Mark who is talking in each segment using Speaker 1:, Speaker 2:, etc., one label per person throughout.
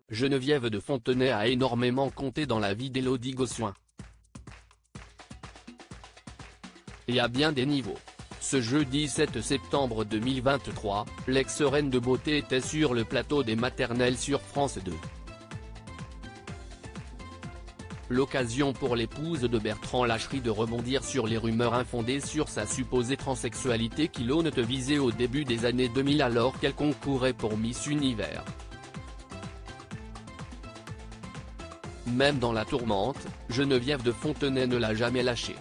Speaker 1: Geneviève de Fontenay a énormément compté dans la vie d'Élodie Gossuin. Et à bien des niveaux. Ce jeudi 7 septembre 2023, l'ex-reine de beauté était sur le plateau des maternelles sur France 2. L'occasion pour l'épouse de Bertrand Lacherie de rebondir sur les rumeurs infondées sur sa supposée transsexualité qui l'ont visée au début des années 2000 alors qu'elle concourait pour Miss Univers. Même dans la tourmente, Geneviève de Fontenay ne l'a jamais lâché.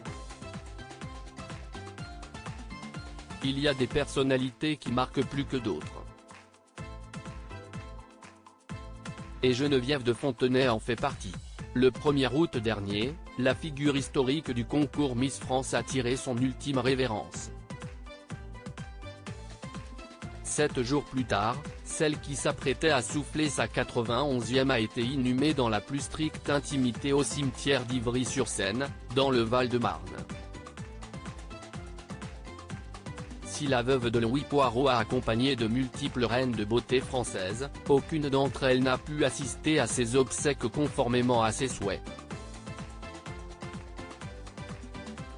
Speaker 1: Il y a des personnalités qui marquent plus que d'autres. Et Geneviève de Fontenay en fait partie. Le 1er août dernier, la figure historique du concours Miss France a tiré son ultime révérence. 7 jours plus tard, celle qui s'apprêtait à souffler sa 91e a été inhumée dans la plus stricte intimité au cimetière d'Ivry-sur-Seine, dans le Val-de-Marne. Si la veuve de Louis Poirot a accompagné de multiples reines de beauté françaises, aucune d'entre elles n'a pu assister à ses obsèques conformément à ses souhaits.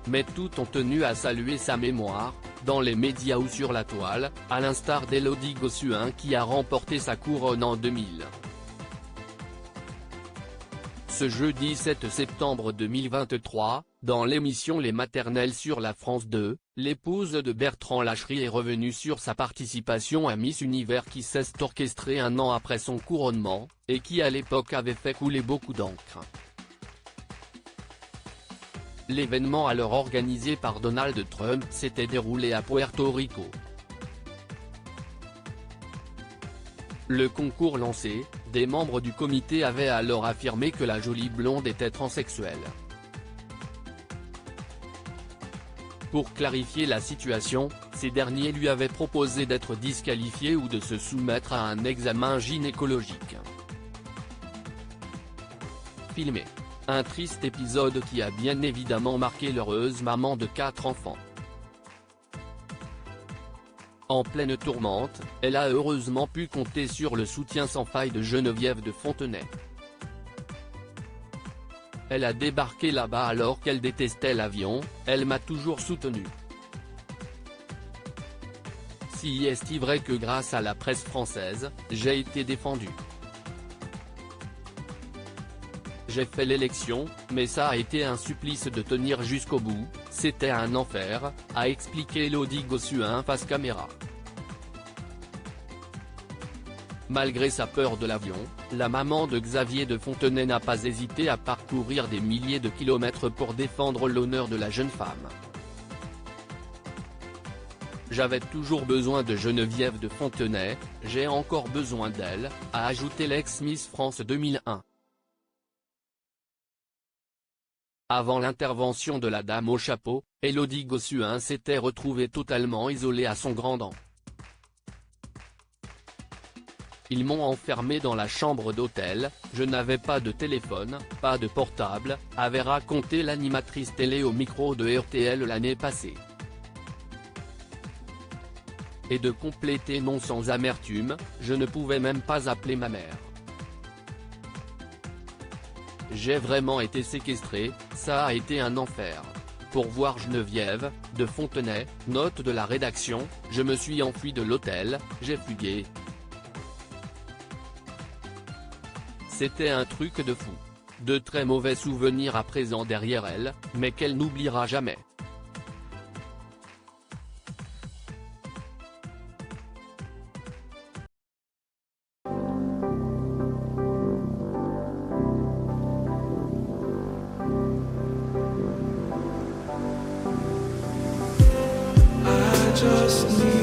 Speaker 1: Mais toutes ont tenu à saluer sa mémoire, dans les médias ou sur la toile, à l'instar d'Élodie Gossuin qui a remporté sa couronne en 2000. Ce jeudi 7 septembre 2023, dans l'émission Les Maternelles sur la France 2, l'épouse de Bertrand Lacherie est revenue sur sa participation à Miss Univers qui s'est orchestrée un an après son couronnement, et qui à l'époque avait fait couler beaucoup d'encre. L'événement alors organisé par Donald Trump s'était déroulé à Puerto Rico. Le concours lancé, des membres du comité avaient alors affirmé que la jolie blonde était transsexuelle. Pour clarifier la situation, ces derniers lui avaient proposé d'être disqualifié ou de se soumettre à un examen gynécologique. Filmé. Un triste épisode qui a bien évidemment marqué l'heureuse maman de 4 enfants. En pleine tourmente, elle a heureusement pu compter sur le soutien sans faille de Geneviève de Fontenay. Elle a débarqué là-bas alors qu'elle détestait l'avion, elle m'a toujours soutenu. Si est-il vrai que grâce à la presse française, j'ai été défendu. J'ai fait l'élection, mais ça a été un supplice de tenir jusqu'au bout, c'était un enfer, a expliqué Élodie Gossuin face caméra. Malgré sa peur de l'avion, la maman de Xavier de Fontenay n'a pas hésité à parcourir des milliers de kilomètres pour défendre l'honneur de la jeune femme. J'avais toujours besoin de Geneviève de Fontenay, j'ai encore besoin d'elle, a ajouté l'ex-Miss France 2001. Avant l'intervention de la dame au chapeau, Élodie Gossuin s'était retrouvée totalement isolée à son grand dam. Ils m'ont enfermé dans la chambre d'hôtel, je n'avais pas de téléphone, pas de portable, avait raconté l'animatrice télé au micro de RTL l'année passée. Et de compléter non sans amertume, je ne pouvais même pas appeler ma mère. J'ai vraiment été séquestré, ça a été un enfer. Pour voir Geneviève, de Fontenay, note de la rédaction, je me suis enfui de l'hôtel, j'ai fugué. C'était un truc de fou. De très mauvais souvenirs à présent derrière elle, mais qu'elle n'oubliera jamais.
Speaker 2: Just need